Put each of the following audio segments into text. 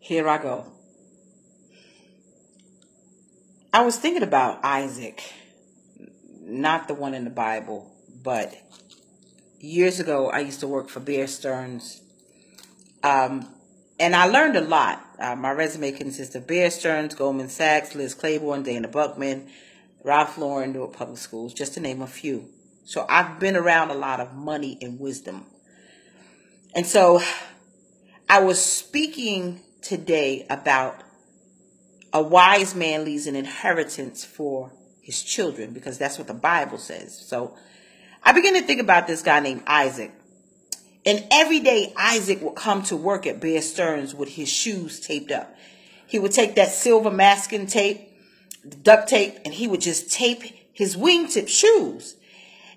Here I go. I was thinking about Isaac, not the one in the Bible, but years ago I used to work for Bear Stearns, and I learned a lot. My resume consists of Bear Stearns, Goldman Sachs, Liz Claiborne, Dana Buckman, Ralph Lauren, Newark Public Schools, just to name a few. So I've been around a lot of money and wisdom. And so I was speaking today about a wise man leaves an inheritance for his children, because that's what the Bible says. So I began to think about this guy named Isaac. And every day Isaac would come to work at Bear Stearns with his shoes taped up. He would take that silver masking tape, duct tape, and he would just tape his wingtip shoes.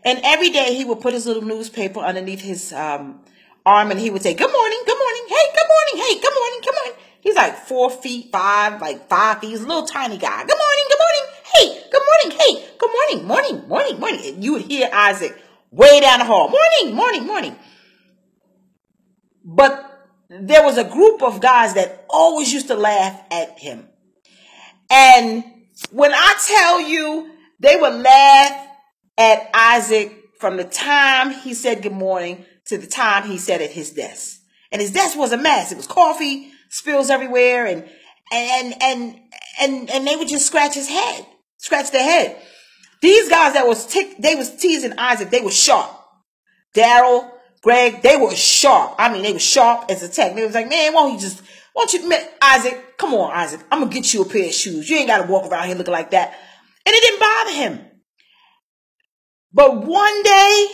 And every day he would put his little newspaper underneath his arm, and he would say, "Good morning, good morning, hey, good morning, hey, good morning, come on." He's like 4 feet 5, like 5 feet. He's a little tiny guy. "Good morning, hey, good morning, hey, good morning, morning." And you would hear Isaac way down the hall, morning. But there was a group of guys that always used to laugh at him. And when I tell you, they would laugh at Isaac from the time he said good morning to the time he sat at his desk. And his desk was a mess. It was coffee spills everywhere, and they would just scratch their head. These guys that they was teasing Isaac, they were sharp. Daryl, Greg, they were sharp. I mean, they were sharp as a tack. They was like, "Man, won't you, Isaac, come on, Isaac, I'm going to get you a pair of shoes. You ain't got to walk around here looking like that." And it didn't bother him. But one day,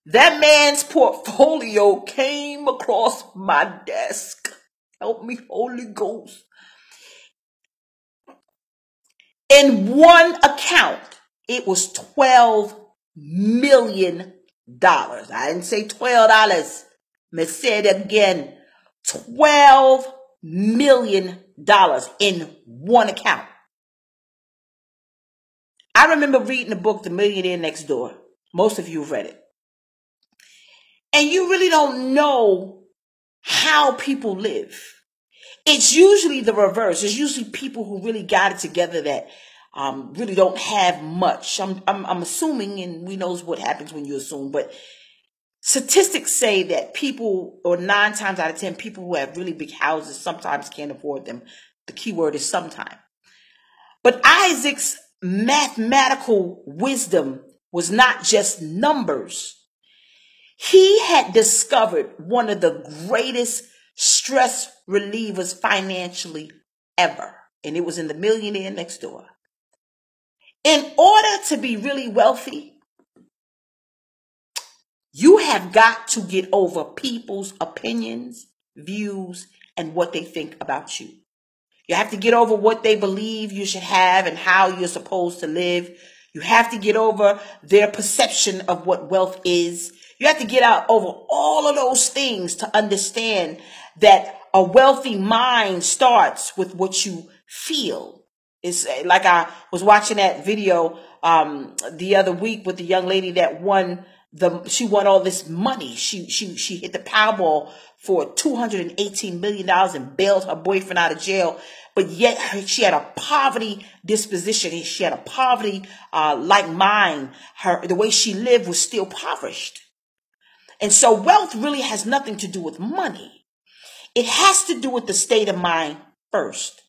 that man's portfolio came across my desk. Help me, Holy Ghost. In one account, it was $12 million. I didn't say $12. Me say it again. $12 million in one account. I remember reading the book, The Millionaire Next Door. Most of you have read it. And you really don't know how people live. It's usually the reverse. It's usually people who really got it together that really don't have much. I'm assuming, and we knows what happens when you assume, but statistics say that people, or 9 times out of 10, people who have really big houses sometimes can't afford them. The key word is sometime. But Isaac's mathematical wisdom was not just numbers. He had discovered one of the greatest stress relievers financially ever. And it was in The Millionaire Next Door. In order to be really wealthy, you have got to get over people's opinions, views, and what they think about you. You have to get over what they believe you should have and how you're supposed to live. You have to get over their perception of what wealth is. You have to get out over all of those things to understand that a wealthy mind starts with what you feel. It's like I was watching that video the other week with the young lady that she won all this money. She hit the Powerball for $218 million and bailed her boyfriend out of jail. But yet she had a poverty disposition. She had a poverty like mine. The way she lived was still impoverished. And so wealth really has nothing to do with money. It has to do with the state of mind first.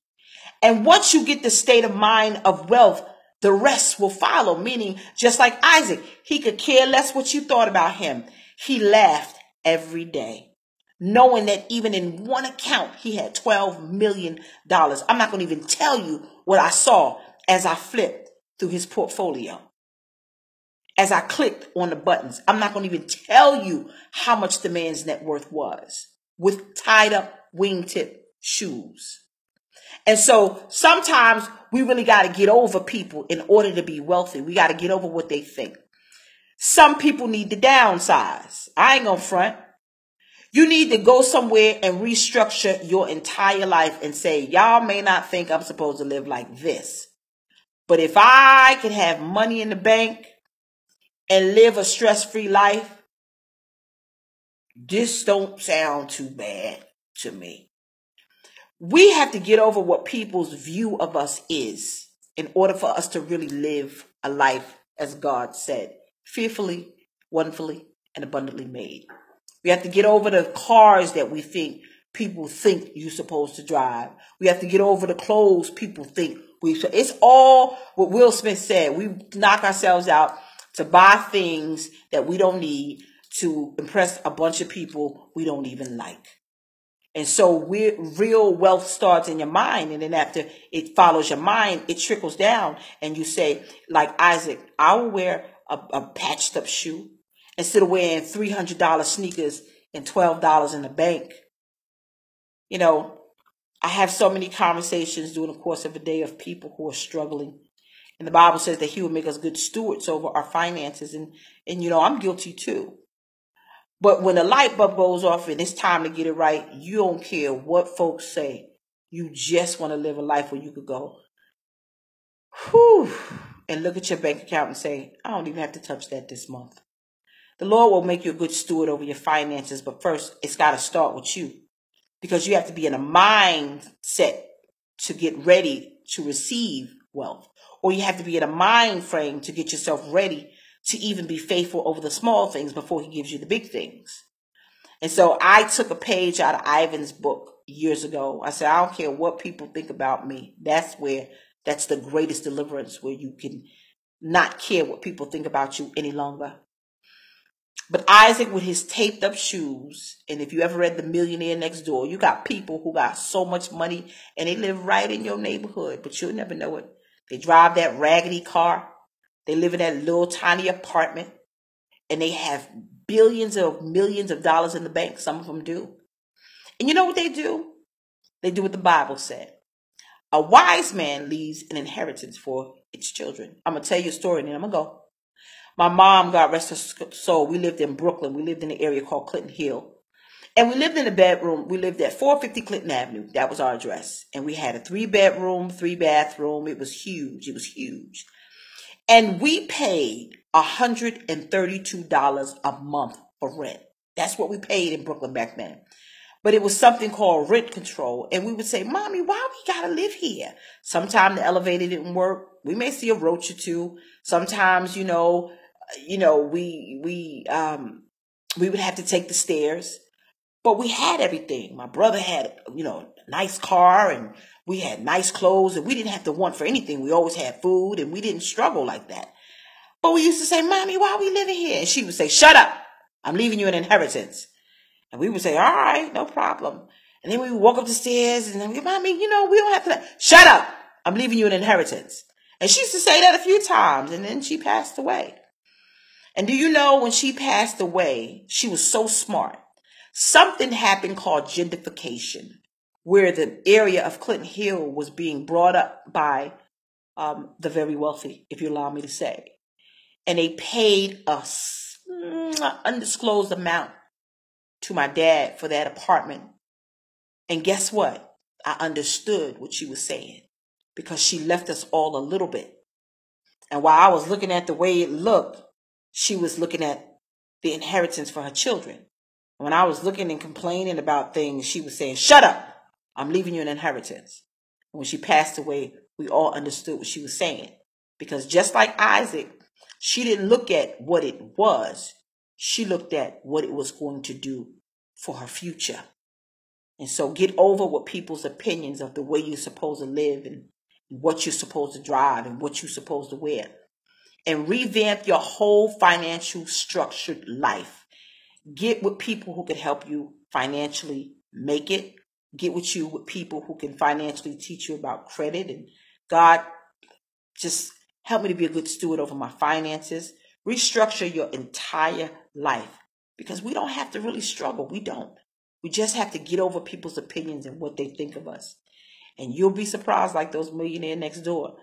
And once you get the state of mind of wealth, the rest will follow. Meaning, just like Isaac, he could care less what you thought about him. He laughed every day, knowing that even in one account, he had $12 million. I'm not going to even tell you what I saw as I flipped through his portfolio. As I clicked on the buttons, I'm not going to even tell you how much the man's net worth was with tied up wingtip shoes. And so sometimes we really got to get over people in order to be wealthy. We got to get over what they think. Some people need to downsize. I ain't going to front. You need to go somewhere and restructure your entire life and say, y'all may not think I'm supposed to live like this, but if I can have money in the bank and live a stress-free life, This don't sound too bad to me. We have to get over what people's view of us is in order for us to really live a life as God said, fearfully, wonderfully, and abundantly made. We have to get over the cars that we think people think you're supposed to drive. We have to get over the clothes people think we should. It's all what Will Smith said. We knock ourselves out to buy things that we don't need to impress a bunch of people we don't even like. And so real wealth starts in your mind. And then after it follows your mind, it trickles down. And you say, like Isaac, I will wear a patched up shoe instead of wearing $300 sneakers and $12 in the bank. You know, I have so many conversations during the course of a day of people who are struggling. And the Bible says that he will make us good stewards over our finances. And you know, I'm guilty too. But when the light bulb goes off and it's time to get it right, you don't care what folks say. You just want to live a life where you could go, whew, and look at your bank account and say, I don't even have to touch that this month. The Lord will make you a good steward over your finances, but first, it's got to start with you. Because you have to be in a mindset to get ready to receive wealth. Or you have to be in a mind frame to get yourself ready to even be faithful over the small things before he gives you the big things. And so I took a page out of Ivan's book years ago. I said, I don't care what people think about me. That's the greatest deliverance, where you can not care what people think about you any longer. But Isaac with his taped up shoes, and if you ever read The Millionaire Next Door, you got people who got so much money and they live right in your neighborhood, but you'll never know it. They drive that raggedy car. They live in that little tiny apartment, and they have billions of millions of dollars in the bank. Some of them do. And you know what they do? They do what the Bible said. A wise man leaves an inheritance for its children. I'm going to tell you a story and then I'm going to go. My mom, God rest her soul, we lived in Brooklyn. We lived in an area called Clinton Hill. And we lived in a bedroom. We lived at 450 Clinton Avenue. That was our address. And we had a 3-bedroom, 3-bathroom. It was huge. It was huge. And we paid $132 a month for rent. That's what we paid in Brooklyn back then. But it was something called rent control. And we would say, Mommy, why we got to live here? Sometimes the elevator didn't work. We may see a roach or two. Sometimes, we would have to take the stairs. But we had everything. My brother had, a nice car, and we had nice clothes, and we didn't have to want for anything. We always had food, and we didn't struggle like that. But we used to say, Mommy, why are we living here? And she would say, shut up. I'm leaving you an inheritance. And we would say, all right, no problem. And then we would walk up the stairs, and then, Mommy, we don't have to. Shut up. I'm leaving you an inheritance. And she used to say that a few times, and then she passed away. And do you know, when she passed away, she was so smart. Something happened called gentrification, where the area of Clinton Hill was being brought up by the very wealthy, if you allow me to say. And they paid us undisclosed amount to my dad for that apartment. And guess what? I understood what she was saying, because she left us all a little bit. And while I was looking at the way it looked, she was looking at the inheritance for her children. When I was looking and complaining about things, she was saying, shut up, I'm leaving you an inheritance. When she passed away, we all understood what she was saying. Because just like Isaac, she didn't look at what it was. She looked at what it was going to do for her future. And so get over what people's opinions of the way you're supposed to live and what you're supposed to drive and what you're supposed to wear. And revamp your whole financial structured life. Get with people who can help you financially make it. Get with people who can financially teach you about credit. And God, just help me to be a good steward over my finances. Restructure your entire life, because we don't have to really struggle. We don't. We just have to get over people's opinions and what they think of us. And you'll be surprised, like those millionaire next door.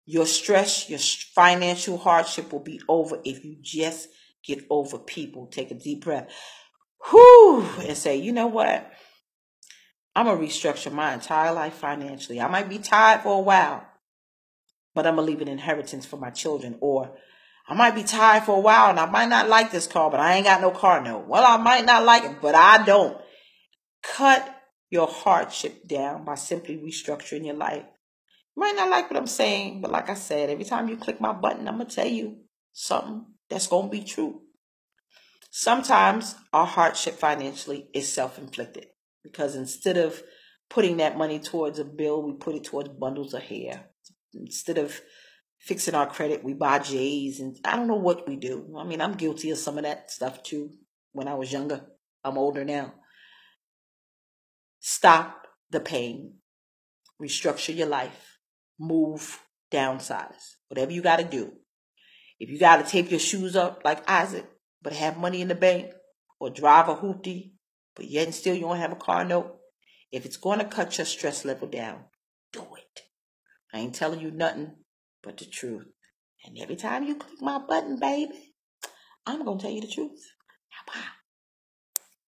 Your stress, your financial hardship will be over if you just get over people. Take a deep breath. Whew, and say, you know what? I'm going to restructure my entire life financially. I might be tired for a while, but I'm going to leave an inheritance for my children. Or I might be tired for a while and I might not like this car, but I ain't got no car note. Well, I might not like it, but I don't. Cut your hardship down by simply restructuring your life. You might not like what I'm saying, but like I said, every time you click my button, I'm going to tell you something that's going to be true. Sometimes our hardship financially is self-inflicted because instead of putting that money towards a bill, we put it towards bundles of hair. Instead of fixing our credit, we buy J's, and I don't know what we do. I mean, I'm guilty of some of that stuff too when I was younger. I'm older now. Stop the pain. Restructure your life. Move, downsize. Whatever you got to do. If you got to tape your shoes up like Isaac, but have money in the bank, or drive a hoopty, but yet and still you don't have a car note, if it's going to cut your stress level down, do it. I ain't telling you nothing but the truth. And every time you click my button, baby, I'm going to tell you the truth. Now, bye.